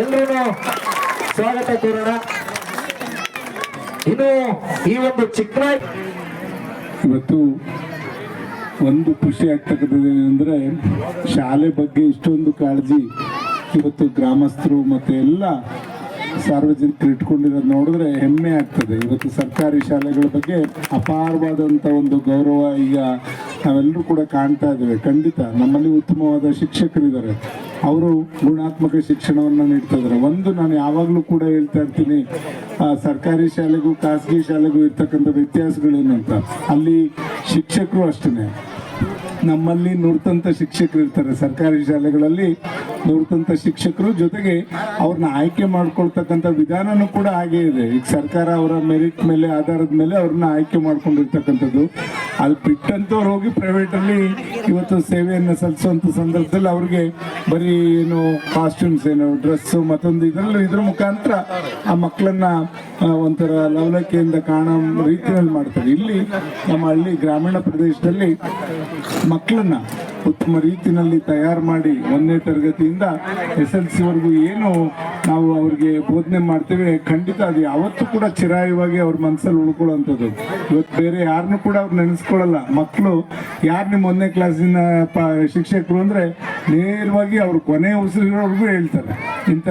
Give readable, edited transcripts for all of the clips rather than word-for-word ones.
ಎಲ್ಲರೂ ಸ್ವಾಗತ ಕೋರೋಣ. ಇನ್ನು ಈ ಒಂದು ಚಿಕ್ಕ ಇವತ್ತು ಒಂದು ಖುಷಿ ಆಗ್ತಕ್ಕಂಥದ್ದು ಏನಂದರೆ ಶಾಲೆ ಬಗ್ಗೆ ಇಷ್ಟೊಂದು ಕಾಳಜಿ ಇವತ್ತು ಗ್ರಾಮಸ್ಥರು ಮತ್ತು ಎಲ್ಲ ಸಾರ್ವಜನಿಕರು ಇಟ್ಕೊಂಡಿರೋದು ನೋಡಿದ್ರೆ ಹೆಮ್ಮೆ ಆಗ್ತದೆ. ಇವತ್ತು ಸರ್ಕಾರಿ ಶಾಲೆಗಳ ಬಗ್ಗೆ ಅಪಾರವಾದಂಥ ಒಂದು ಗೌರವ ಈಗ ನಾವೆಲ್ಲರೂ ಕೂಡ ಕಾಣ್ತಾ ಇದ್ದೇವೆ. ಖಂಡಿತ ನಮ್ಮಲ್ಲಿ ಉತ್ತಮವಾದ ಶಿಕ್ಷಕರಿದ್ದಾರೆ, ಅವರು ಗುಣಾತ್ಮಕ ಶಿಕ್ಷಣವನ್ನು ನೀಡ್ತಾ ಇದ್ದಾರೆ. ಒಂದು ನಾನು ಯಾವಾಗಲೂ ಕೂಡ ಹೇಳ್ತಾ ಇರ್ತೀನಿ, ಸರ್ಕಾರಿ ಶಾಲೆಗೂ ಖಾಸಗಿ ಶಾಲೆಗೂ ಇರ್ತಕ್ಕಂಥ ವ್ಯತ್ಯಾಸಗಳೇನು ಅಂತ. ಅಲ್ಲಿ ಶಿಕ್ಷಕರು ಅಷ್ಟೇ, ನಮ್ಮಲ್ಲಿ ನುರಿತಂಥ ಶಿಕ್ಷಕರು ಇರ್ತಾರೆ ಸರ್ಕಾರಿ ಶಾಲೆಗಳಲ್ಲಿ, ನುರಿತಂಥ ಶಿಕ್ಷಕರು ಜೊತೆಗೆ ಅವ್ರನ್ನ ಆಯ್ಕೆ ಮಾಡ್ಕೊಳ್ತಕ್ಕಂಥ ವಿಧಾನನೂ ಕೂಡ ಹಾಗೇ ಇದೆ. ಈಗ ಸರ್ಕಾರ ಅವರ ಮೆರಿಟ್ ಮೇಲೆ ಆಧಾರದ ಮೇಲೆ ಅವ್ರನ್ನ ಆಯ್ಕೆ ಮಾಡ್ಕೊಂಡಿರ್ತಕ್ಕಂಥದ್ದು. ಅಲ್ಲಿ ಬಿಟ್ಟಂತವ್ರು ಹೋಗಿ ಪ್ರೈವೇಟಲ್ಲಿ ಇವತ್ತು ಸೇವೆಯನ್ನು ಸಲ್ಲಿಸುವಂಥ ಸಂದರ್ಭದಲ್ಲಿ ಅವ್ರಿಗೆ ಬರೀ ಏನು ಕಾಸ್ಟ್ಯೂಮ್ಸ್, ಏನು ಡ್ರೆಸ್ಸು, ಮತ್ತೊಂದು ಇದ್ರ ಮುಖಾಂತರ ಆ ಮಕ್ಕಳನ್ನ ಒಂಥರ ಲವಲಕ್ಕಿಯಿಂದ ಕಾಣೋ ರೀತಿಯಲ್ಲಿ ಮಾಡ್ತಾರೆ. ಇಲ್ಲಿ ನಮ್ಮ ಹಳ್ಳಿ ಗ್ರಾಮೀಣ ಪ್ರದೇಶದಲ್ಲಿ ಮಕ್ಕಳನ್ನ ಉತ್ತಮ ರೀತಿಯಲ್ಲಿ ತಯಾರು ಮಾಡಿ 1ನೇ ತರಗತಿಯಿಂದ SSLC ವರೆಗೂ ಏನು ನಾವು ಅವ್ರಿಗೆ ಬೋಧನೆ ಮಾಡ್ತೇವೆ, ಖಂಡಿತ ಅದು ಯಾವತ್ತೂ ಕೂಡ ಚಿರಾಯವಾಗಿ ಅವ್ರ ಮನಸ್ಸಲ್ಲಿ ಉಳ್ಕೊಳ್ಳೋವಂಥದ್ದು. ಇವತ್ತು ಬೇರೆ ಯಾರನ್ನೂ ಕೂಡ ಅವ್ರು ನೆನೆಸ್ಕೊಳ್ಳಲ್ಲ. ಮಕ್ಕಳು ಯಾರು ನಿಮ್ಮ 1ನೇ ಕ್ಲಾಸಿನ ಶಿಕ್ಷಕರು ಅಂದರೆ ನೇರವಾಗಿ ಅವ್ರು ಕೊನೆ ಉಸಿರಿರೋರ್ಗೂ ಹೇಳ್ತಾರೆ, ಇಂಥ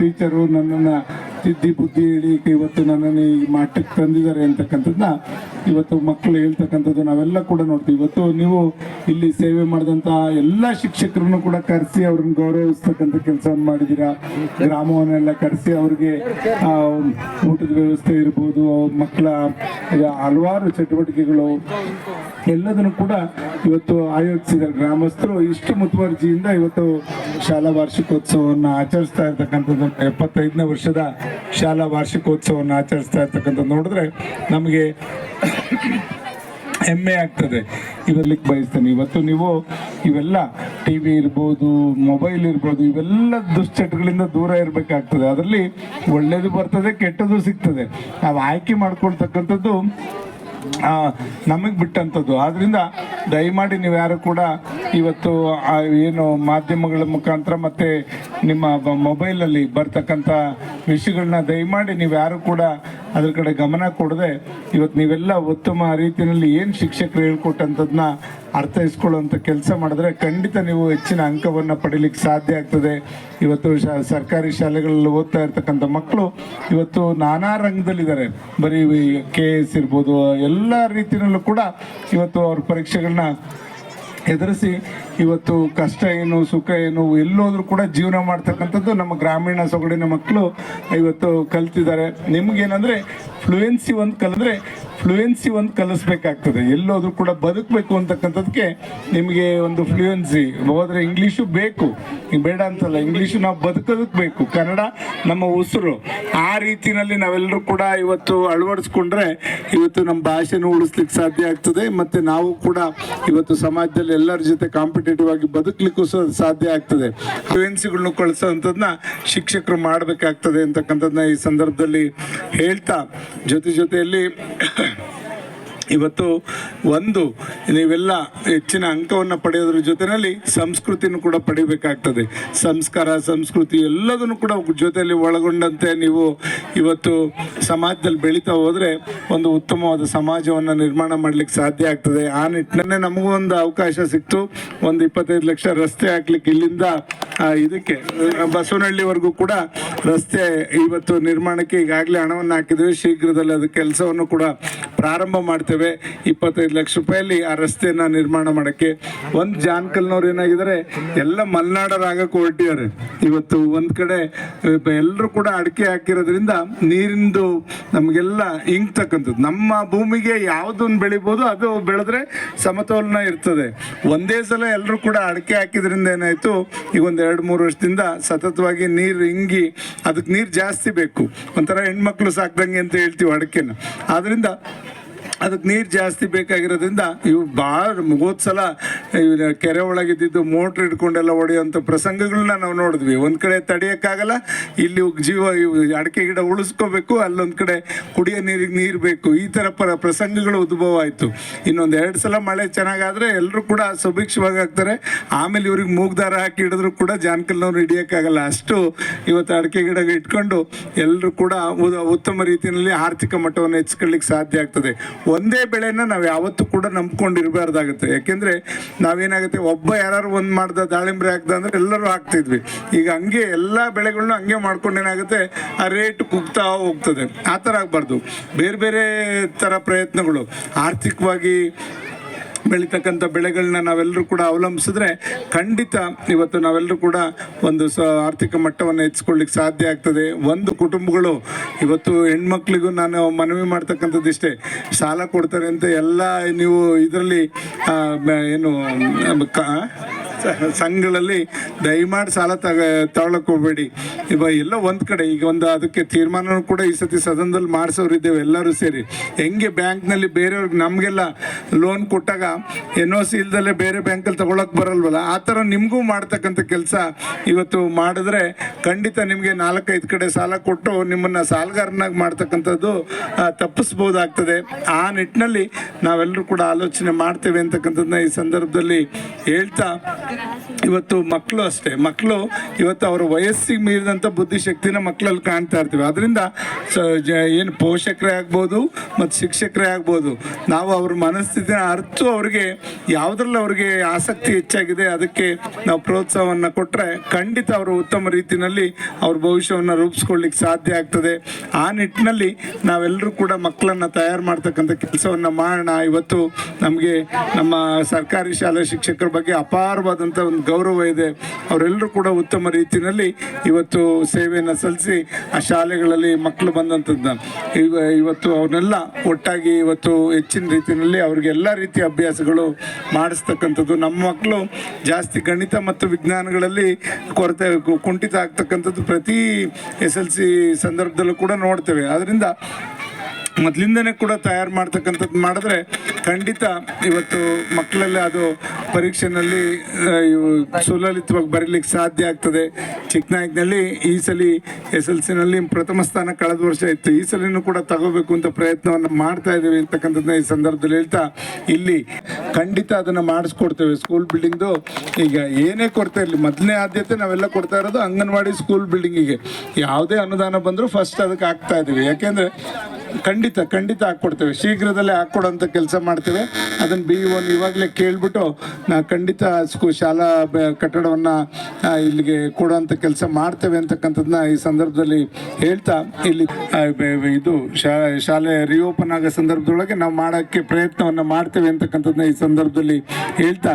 ಟೀಚರು ನನ್ನನ್ನು ತಿದ್ದಿ ಬುದ್ಧಿ ಹೇಳಿ ಇವತ್ತು ನನ್ನನ್ನು ಈ ಮಟ್ಟಕ್ಕೆ ತಂದಿದ್ದಾರೆ ಅಂತಕ್ಕಂಥದ್ದನ್ನ ಇವತ್ತು ಮಕ್ಕಳು ಹೇಳ್ತಕ್ಕಂಥದ್ದು ನಾವೆಲ್ಲ ಕೂಡ ನೋಡ್ತೀವಿ. ಇವತ್ತು ನೀವು ಇಲ್ಲಿ ಸೇವೆ ಮಾಡಿದಂಥ ಎಲ್ಲ ಶಿಕ್ಷಕರನ್ನು ಕೂಡ ಕರೆಸಿ ಅವ್ರನ್ನ ಗೌರವಿಸ್ತಕ್ಕಂಥ ಕೆಲಸವನ್ನು ಮಾಡಿದ್ದೀರಾ. ಗ್ರಾಮವನ್ನೆಲ್ಲ ಕರೆಸಿ ಅವ್ರಿಗೆ ಊಟದ ವ್ಯವಸ್ಥೆ ಇರ್ಬೋದು, ಮಕ್ಕಳ ಹಲವಾರು ಚಟುವಟಿಕೆಗಳು ಎಲ್ಲದನ್ನು ಕೂಡ ಇವತ್ತು ಆಯೋಜಿಸಿದ್ದಾರೆ. ಗ್ರಾಮಸ್ಥರು ಇಷ್ಟು ಮುತುವರ್ಜಿಯಿಂದ ಇವತ್ತು ಶಾಲಾ ವಾರ್ಷಿಕೋತ್ಸವವನ್ನು ಆಚರಿಸ್ತಾ ಇರ್ತಕ್ಕಂಥದ್ದು, 75ನೇ ವರ್ಷದ ಶಾಲಾ ವಾರ್ಷಿಕೋತ್ಸವವನ್ನು ಆಚರಿಸ್ತಾ ಇರ್ತಕ್ಕಂಥದ್ದು ನೋಡಿದ್ರೆ ನಮಗೆ ಹೆಮ್ಮೆ ಆಗ್ತದೆ. ಇರಲಿಕ್ಕೆ ಬಯಸ್ತೇನೆ. ಇವತ್ತು ನೀವು ಇವೆಲ್ಲ TV ಇರ್ಬೋದು, ಮೊಬೈಲ್ ಇರ್ಬೋದು, ಇವೆಲ್ಲ ದುಶ್ಚಟಗಳಿಂದ ದೂರ ಇರಬೇಕಾಗ್ತದೆ. ಅದರಲ್ಲಿ ಒಳ್ಳೇದು ಬರ್ತದೆ, ಕೆಟ್ಟದ್ದು ಸಿಗ್ತದೆ. ನಾವು ಆಯ್ಕೆ ಮಾಡ್ಕೊಳ್ತಕ್ಕಂಥದ್ದು ನಮಗೆ ಬಿಟ್ಟಂಥದ್ದು. ಆದ್ದರಿಂದ ದಯಮಾಡಿ ನೀವು ಯಾರು ಕೂಡ ಇವತ್ತು ಏನು ಮಾಧ್ಯಮಗಳ ಮುಖಾಂತರ ಮತ್ತು ನಿಮ್ಮ ಮೊಬೈಲಲ್ಲಿ ಬರ್ತಕ್ಕಂಥ ವಿಷಯಗಳನ್ನ ದಯಮಾಡಿ ನೀವು ಯಾರು ಕೂಡ ಅದ್ರ ಕಡೆ ಗಮನ ಕೊಡದೆ ಇವತ್ತು ನೀವೆಲ್ಲ ಉತ್ತಮ ರೀತಿಯಲ್ಲಿ ಏನು ಶಿಕ್ಷಕರು ಹೇಳ್ಕೊಟ್ಟಂಥದ್ದನ್ನ ಅರ್ಥೈಸ್ಕೊಳ್ಳುವಂಥ ಕೆಲಸ ಮಾಡಿದ್ರೆ ಖಂಡಿತ ನೀವು ಹೆಚ್ಚಿನ ಅಂಕವನ್ನು ಪಡೀಲಿಕ್ಕೆ ಸಾಧ್ಯ ಆಗ್ತದೆ. ಇವತ್ತು ಸರ್ಕಾರಿ ಶಾಲೆಗಳಲ್ಲಿ ಓದ್ತಾ ಇರ್ತಕ್ಕಂಥ ಮಕ್ಕಳು ಇವತ್ತು ನಾನಾ ರಂಗದಲ್ಲಿದ್ದಾರೆ. ಬರೀ KS ಇರ್ಬೋದು, ಎಲ್ಲ ರೀತಿಯಲ್ಲೂ ಕೂಡ ಇವತ್ತು ಅವ್ರ ಪರೀಕ್ಷೆಗಳನ್ನ ಎದುರಿಸಿ ಇವತ್ತು ಕಷ್ಟ ಏನು ಸುಖ ಏನು ಎಲ್ಲೋದ್ರೂ ಕೂಡ ಜೀವನ ಮಾಡ್ತಕ್ಕಂಥದ್ದು ನಮ್ಮ ಗ್ರಾಮೀಣ ಸೊಗಡಿನ ಮಕ್ಕಳು ಇವತ್ತು ಕಲ್ತಿದ್ದಾರೆ. ನಿಮಗೇನಂದರೆ ಫ್ಲೂಯೆನ್ಸಿ ಒಂದು ಕಲಿಸ್ಬೇಕಾಗ್ತದೆ. ಎಲ್ಲೋದ್ರೂ ಕೂಡ ಬದುಕಬೇಕು ಅಂತಕ್ಕಂಥದ್ದಕ್ಕೆ ನಿಮಗೆ ಒಂದು ಫ್ಲೂಯೆನ್ಸಿ ಹೋದರೆ ಇಂಗ್ಲೀಷು ಬೇಕು, ಬೇಡ ಅಂತಲ್ಲ, ಇಂಗ್ಲೀಷು ನಾವು ಬದುಕೋದಕ್ಕೆ ಬೇಕು. ಕನ್ನಡ ನಮ್ಮ ಉಸಿರು. ಆ ರೀತಿಯಲ್ಲಿ ನಾವೆಲ್ಲರೂ ಕೂಡ ಇವತ್ತು ಅಳವಡಿಸ್ಕೊಂಡ್ರೆ ಇವತ್ತು ನಮ್ಮ ಭಾಷೆನೂ ಉಳಿಸ್ಲಿಕ್ಕೆ ಸಾಧ್ಯ ಆಗ್ತದೆ. ಮತ್ತು ನಾವು ಕೂಡ ಇವತ್ತು ಸಮಾಜದಲ್ಲಿ ಎಲ್ಲರ ಜೊತೆ ಕಾಂಪಿಟೇಟಿವ್ ಆಗಿ ಬದುಕಲಿಕ್ಕೂ ಸಾಧ್ಯ ಆಗ್ತದೆ. ಫ್ಲೂಯೆನ್ಸಿಗಳನ್ನ ಕಳಿಸೋವಂಥದ್ದನ್ನ ಶಿಕ್ಷಕರು ಮಾಡಬೇಕಾಗ್ತದೆ ಅಂತಕ್ಕಂಥದ್ದನ್ನ ಈ ಸಂದರ್ಭದಲ್ಲಿ ಹೇಳ್ತಾ, ಜೊತೆಯಲ್ಲಿ ಇವತ್ತು ಒಂದು ನೀವೆಲ್ಲ ಹೆಚ್ಚಿನ ಅಂಕವನ್ನು ಪಡೆಯೋದ್ರ ಜೊತೆಯಲ್ಲಿ ಸಂಸ್ಕೃತಿನೂ ಕೂಡ ಪಡಿಬೇಕಾಗ್ತದೆ. ಸಂಸ್ಕಾರ, ಸಂಸ್ಕೃತಿ ಎಲ್ಲದನ್ನು ಕೂಡ ಜೊತೆಯಲ್ಲಿ ಒಳಗೊಂಡಂತೆ ನೀವು ಇವತ್ತು ಸಮಾಜದಲ್ಲಿ ಬೆಳೀತಾ ಹೋದರೆ ಒಂದು ಉತ್ತಮವಾದ ಸಮಾಜವನ್ನು ನಿರ್ಮಾಣ ಮಾಡಲಿಕ್ಕೆ ಸಾಧ್ಯ ಆಗ್ತದೆ. ಆ ನಿಟ್ಟಿನಲ್ಲೇ ನಮಗೂ ಒಂದು ಅವಕಾಶ ಸಿಕ್ತು. ಒಂದು 25 ಲಕ್ಷ ರಸ್ತೆ ಹಾಕ್ಲಿಕ್ಕೆ ಇಲ್ಲಿಂದ ಇದಕ್ಕೆ ಬಸವನಹಳ್ಳಿವರೆಗೂ ಕೂಡ ರಸ್ತೆ ಇವತ್ತು ನಿರ್ಮಾಣಕ್ಕೆ ಈಗಾಗಲೇ ಹಣವನ್ನು ಹಾಕಿದ್ವಿ. ಶೀಘ್ರದಲ್ಲಿ ಅದು ಕೆಲಸವನ್ನು ಕೂಡ ಪ್ರಾರಂಭ ಮಾಡ್ತೇವೆ. 25 ಲಕ್ಷ ರೂಪಾಯಲ್ಲಿ ಆ ರಸ್ತೆಯನ್ನು ನಿರ್ಮಾಣ ಮಾಡೋಕ್ಕೆ. ಒಂದು ಜಾನ್ಕಲ್ನವ್ರು ಏನಾಗಿದ್ದಾರೆ, ಎಲ್ಲ ಮಲೆನಾಡರಾಗಕ್ಕೆ ಹೊರಟಿದ್ದಾರೆ. ಇವತ್ತು ಒಂದು ಕಡೆ ಎಲ್ಲರೂ ಕೂಡ ಅಡಿಕೆ ಹಾಕಿರೋದ್ರಿಂದ ನೀರಿಂದು ನಮಗೆಲ್ಲ ಇಂಗ್ತಕ್ಕಂಥದ್ದು. ನಮ್ಮ ಭೂಮಿಗೆ ಯಾವುದನ್ನು ಬೆಳಿಬೋದು ಅದು ಬೆಳೆದ್ರೆ ಸಮತೋಲನ ಇರ್ತದೆ. ಒಂದೇ ಸಲ ಎಲ್ಲರೂ ಕೂಡ ಅಡಿಕೆ ಹಾಕಿದ್ರಿಂದ ಏನಾಯಿತು, ಈಗ ಒಂದು 2-3 ವರ್ಷದಿಂದ ಸತತವಾಗಿ ನೀರು ಇಂಗಿ ಅದಕ್ಕೆ ನೀರು ಜಾಸ್ತಿ ಬೇಕು. ಒಂಥರ ಹೆಣ್ಮಕ್ಳು ಸಾಕ್ದಂಗೆ ಅಂತ ಹೇಳ್ತೀವಿ ಅಡಿಕೆನ. ಆದ್ದರಿಂದ ಅದಕ್ಕೆ ನೀರು ಜಾಸ್ತಿ ಬೇಕಾಗಿರೋದ್ರಿಂದ ಇವು ಭಾಳ ಹೋದ್ಸಲ ಕೆರೆ ಒಳಗಿದ್ದು ಮೋಟ್ರ್ ಹಿಡ್ಕೊಂಡೆಲ್ಲ ಹೊಡೆಯುವಂಥ ಪ್ರಸಂಗಗಳನ್ನ ನಾವು ನೋಡಿದ್ವಿ. ಒಂದು ಕಡೆ ತಡೆಯೋಕ್ಕಾಗಲ್ಲ, ಇಲ್ಲಿ ಇವು ಅಡಿಕೆ ಗಿಡ ಉಳಿಸ್ಕೋಬೇಕು, ಅಲ್ಲೊಂದು ಕಡೆ ಕುಡಿಯೋ ನೀರಿಗೆ ನೀರು ಬೇಕು, ಈ ಥರ ಪ್ರಸಂಗಗಳು ಉದ್ಭವ ಆಯಿತು. ಇನ್ನೊಂದು 2 ಸಲ ಮಳೆ ಚೆನ್ನಾಗಾದರೆ ಎಲ್ಲರೂ ಕೂಡ ಸುಭಿಕ್ಷವಾಗಿ ಆಗ್ತಾರೆ. ಆಮೇಲೆ ಇವ್ರಿಗೆ ಮೂಗ್ದಾರ ಹಾಕಿ ಹಿಡಿದ್ರು ಕೂಡ ಜಾನಕಲ್ನವ್ರು ಹಿಡಿಯೋಕ್ಕಾಗಲ್ಲ. ಅಷ್ಟು ಇವತ್ತು ಅಡಿಕೆ ಗಿಡ ಇಟ್ಕೊಂಡು ಎಲ್ಲರೂ ಕೂಡ ಉತ್ತಮ ರೀತಿಯಲ್ಲಿ ಆರ್ಥಿಕ ಮಟ್ಟವನ್ನು ಹೆಚ್ಚಿಕೊಳ್ಳಿಕ್ಕೆ ಸಾಧ್ಯ ಆಗ್ತದೆ. ಒಂದೇ ಬೆಳೆನ ನಾವು ಯಾವತ್ತೂ ಕೂಡ ನಂಬ್ಕೊಂಡಿರಬಾರ್ದಾಗುತ್ತೆ. ಯಾಕೆಂದರೆ ನಾವೇನಾಗುತ್ತೆ, ಒಬ್ಬ ಯಾರು ಒಂದು ಮಾಡ್ದ ದಾಳಿಂಬೆ ಹಾಕ್ದ ಅಂದರೆ ಎಲ್ಲರೂ ಹಾಕ್ತಿದ್ವಿ. ಈಗ ಹಂಗೆ ಎಲ್ಲ ಬೆಳೆಗಳನ್ನೂ ಹಂಗೆ ಮಾಡ್ಕೊಂಡು ಏನಾಗುತ್ತೆ, ಆ ರೇಟ್ ಕುಗ್ತಾ ಹೋಗ್ತದೆ. ಆ ಥರ ಆಗಬಾರ್ದು. ಬೇರೆ ಬೇರೆ ಥರ ಪ್ರಯತ್ನಗಳು ಆರ್ಥಿಕವಾಗಿ ಬೆಳೀತಕ್ಕಂಥ ಬೆಳೆಗಳನ್ನ ನಾವೆಲ್ಲರೂ ಕೂಡ ಅವಲಂಬಿಸಿದ್ರೆ ಖಂಡಿತ ಇವತ್ತು ನಾವೆಲ್ಲರೂ ಕೂಡ ಒಂದು ಆರ್ಥಿಕ ಮಟ್ಟವನ್ನು ಹೆಚ್ಚಿಕೊಳ್ಳಿಕ್ಕೆ ಸಾಧ್ಯ ಆಗ್ತದೆ. ಒಂದು ಕುಟುಂಬಗಳು ಇವತ್ತು ಹೆಣ್ಮಕ್ಳಿಗೂ ನಾನು ಮನವಿ ಮಾಡ್ತಕ್ಕಂಥದ್ದು ಇಷ್ಟೇ, ಸಾಲ ಕೊಡ್ತಾರೆ ಅಂತ ಎಲ್ಲ ನೀವು ಇದರಲ್ಲಿ ಏನು ಸಂಘಗಳಲ್ಲಿ ದಯಮಾಡಿ ಸಾಲ ತಗೊಳಕ್ಕೆ ಹೋಗಬೇಡಿ. ಎಲ್ಲ ಒಂದು ಕಡೆ ಈಗ ಒಂದು ಅದಕ್ಕೆ ತೀರ್ಮಾನ ಕೂಡ ಈ ಸತಿ ಸದನದಲ್ಲಿ ಮಾಡಿಸೋರಿದ್ದೇವೆ ಎಲ್ಲರೂ ಸೇರಿ. ಹೆಂಗೆ ಬ್ಯಾಂಕ್ನಲ್ಲಿ ಬೇರೆಯವ್ರಿಗೆ ನಮಗೆಲ್ಲ ಲೋನ್ ಕೊಟ್ಟಾಗ NOC ಇಲ್ದಲ್ಲೇ ಬೇರೆ ಬ್ಯಾಂಕಲ್ಲಿ ತಗೊಳಕ್ಕೆ ಬರಲ್ವಲ್ಲ, ಆ ಥರ ನಿಮಗೂ ಮಾಡ್ತಕ್ಕಂಥ ಕೆಲಸ ಇವತ್ತು ಮಾಡಿದ್ರೆ ಖಂಡಿತ ನಿಮಗೆ 4-5 ಕಡೆ ಸಾಲ ಕೊಟ್ಟು ನಿಮ್ಮನ್ನು ಸಾಲಗಾರನಾಗಿ ಮಾಡ್ತಕ್ಕಂಥದ್ದು ತಪ್ಪಿಸ್ಬೋದಾಗ್ತದೆ. ಆ ನಿಟ್ಟಿನಲ್ಲಿ ನಾವೆಲ್ಲರೂ ಕೂಡ ಆಲೋಚನೆ ಮಾಡ್ತೇವೆ ಅಂತಕ್ಕಂಥದ್ದನ್ನ ಈ ಸಂದರ್ಭದಲ್ಲಿ ಹೇಳ್ತಾ, ಇವತ್ತು ಮಕ್ಕಳು ಅಷ್ಟೇ, ಮಕ್ಕಳು ಇವತ್ತು ಅವರ ವಯಸ್ಸಿಗೆ ಮೀರಿದಂಥ ಬುದ್ಧಿಶಕ್ತಿನ ಮಕ್ಕಳಲ್ಲಿ ಕಾಣ್ತಾ ಇರ್ತೀವಿ. ಅದರಿಂದ ಏನು ಪೋಷಕರೇ ಆಗ್ಬೋದು ಮತ್ತು ಶಿಕ್ಷಕರೇ ಆಗ್ಬೋದು, ನಾವು ಅವ್ರ ಮನಸ್ಥಿತಿನ ಅರ್ತು ಅವ್ರಿಗೆ ಯಾವುದ್ರಲ್ಲಿ ಅವ್ರಿಗೆ ಆಸಕ್ತಿ ಹೆಚ್ಚಾಗಿದೆ ಅದಕ್ಕೆ ನಾವು ಪ್ರೋತ್ಸಾಹವನ್ನು ಕೊಟ್ಟರೆ ಖಂಡಿತ ಅವರು ಉತ್ತಮ ರೀತಿಯಲ್ಲಿ ಅವ್ರ ಭವಿಷ್ಯವನ್ನು ರೂಪಿಸ್ಕೊಳ್ಳಿಕ್ಕೆ ಸಾಧ್ಯ ಆಗ್ತದೆ. ಆ ನಿಟ್ಟಿನಲ್ಲಿ ನಾವೆಲ್ಲರೂ ಕೂಡ ಮಕ್ಕಳನ್ನು ತಯಾರು ಮಾಡ್ತಕ್ಕಂಥ ಕೆಲಸವನ್ನು ಮಾಡೋಣ. ಇವತ್ತು ನಮಗೆ ನಮ್ಮ ಸರ್ಕಾರಿ ಶಾಲಾ ಶಿಕ್ಷಕರ ಬಗ್ಗೆ ಅಪಾರವಾದಂಥ ಒಂದು ಗೌರವ ಇದೆ. ಅವರೆಲ್ಲರೂ ಕೂಡ ಉತ್ತಮ ರೀತಿಯಲ್ಲಿ ಇವತ್ತು ಸೇವೆಯನ್ನು ಸಲ್ಲಿಸಿ ಆ ಶಾಲೆಗಳಲ್ಲಿ ಮಕ್ಕಳು ಬಂದಂಥದ್ದು ಇವತ್ತು ಅವನ್ನೆಲ್ಲ ಒಟ್ಟಾಗಿ ಇವತ್ತು ಹೆಚ್ಚಿನ ರೀತಿಯಲ್ಲಿ ಅವ್ರಿಗೆ ಎಲ್ಲ ರೀತಿಯ ಅಭ್ಯಾಸಗಳು ಮಾಡಿಸ್ತಕ್ಕಂಥದ್ದು. ನಮ್ಮ ಮಕ್ಕಳು ಜಾಸ್ತಿ ಗಣಿತ ಮತ್ತು ವಿಜ್ಞಾನಗಳಲ್ಲಿ ಕೊರತೆ ಕುಂಠಿತ ಆಗ್ತಕ್ಕಂಥದ್ದು ಪ್ರತಿ SLC ಸಂದರ್ಭದಲ್ಲೂ ಕೂಡ ನೋಡ್ತೇವೆ. ಅದರಿಂದ ಮೊದಲಿಂದನೇ ಕೂಡ ತಯಾರು ಮಾಡ್ತಕ್ಕಂಥದ್ದು ಮಾಡಿದ್ರೆ ಖಂಡಿತ ಇವತ್ತು ಮಕ್ಕಳಲ್ಲಿ ಅದು ಪರೀಕ್ಷೆನಲ್ಲಿ ಸುಲಲಿತವಾಗಿ ಬರೀಲಿಕ್ಕೆ ಸಾಧ್ಯ ಆಗ್ತದೆ. ಚಿಕ್ಕನಾಯಕನಲ್ಲಿ ಈ ಸಲ SLCನಲ್ಲಿ ಪ್ರಥಮ ಸ್ಥಾನ ಕಳೆದ ವರ್ಷ ಇತ್ತು, ಈ ಸಲಿನೂ ಕೂಡ ತಗೋಬೇಕು ಅಂತ ಪ್ರಯತ್ನವನ್ನು ಮಾಡ್ತಾ ಇದ್ದೀವಿ ಅಂತಕ್ಕಂಥದ್ದನ್ನ ಈ ಸಂದರ್ಭದಲ್ಲಿ ಹೇಳ್ತಾ, ಇಲ್ಲಿ ಖಂಡಿತ ಅದನ್ನು ಮಾಡಿಸ್ಕೊಡ್ತೇವೆ. ಸ್ಕೂಲ್ ಬಿಲ್ಡಿಂಗ್ದು ಈಗ ಏನೇ ಕೊಡ್ತಾ ಇರಲಿ, ಮೊದಲನೇ ಆದ್ಯತೆ ನಾವೆಲ್ಲ ಕೊಡ್ತಾ ಇರೋದು ಅಂಗನವಾಡಿ ಸ್ಕೂಲ್ ಬಿಲ್ಡಿಂಗಿಗೆ. ಯಾವುದೇ ಅನುದಾನ ಬಂದರೂ ಫಸ್ಟ್ ಅದಕ್ಕೆ ಹಾಕ್ತಾ ಇದ್ದೀವಿ. ಯಾಕೆಂದರೆ ಖಂಡಿತ ಹಾಕ್ಕೊಡ್ತೇವೆ, ಶೀಘ್ರದಲ್ಲೇ ಹಾಕ್ಕೊಡೋಂಥ ಕೆಲಸ ಮಾಡ್ತೇವೆ. ಅದನ್ನು BO ಇವಾಗಲೇ ಕೇಳಿಬಿಟ್ಟು ನಾವು ಖಂಡಿತ ಶಾಲಾ ಕಟ್ಟಡವನ್ನು ಇಲ್ಲಿಗೆ ಕೊಡುವಂಥ ಕೆಲಸ ಮಾಡ್ತೇವೆ ಅಂತಕ್ಕಂಥದ್ದನ್ನ ಈ ಸಂದರ್ಭದಲ್ಲಿ ಹೇಳ್ತಾ, ಇಲ್ಲಿ ಇದು ಶಾಲೆ ರಿಓಪನ್ ಆಗೋ ಸಂದರ್ಭದೊಳಗೆ ನಾವು ಮಾಡೋಕ್ಕೆ ಪ್ರಯತ್ನವನ್ನು ಮಾಡ್ತೇವೆ ಅಂತಕ್ಕಂಥದ್ದನ್ನ ಈ ಸಂದರ್ಭದಲ್ಲಿ ಹೇಳ್ತಾ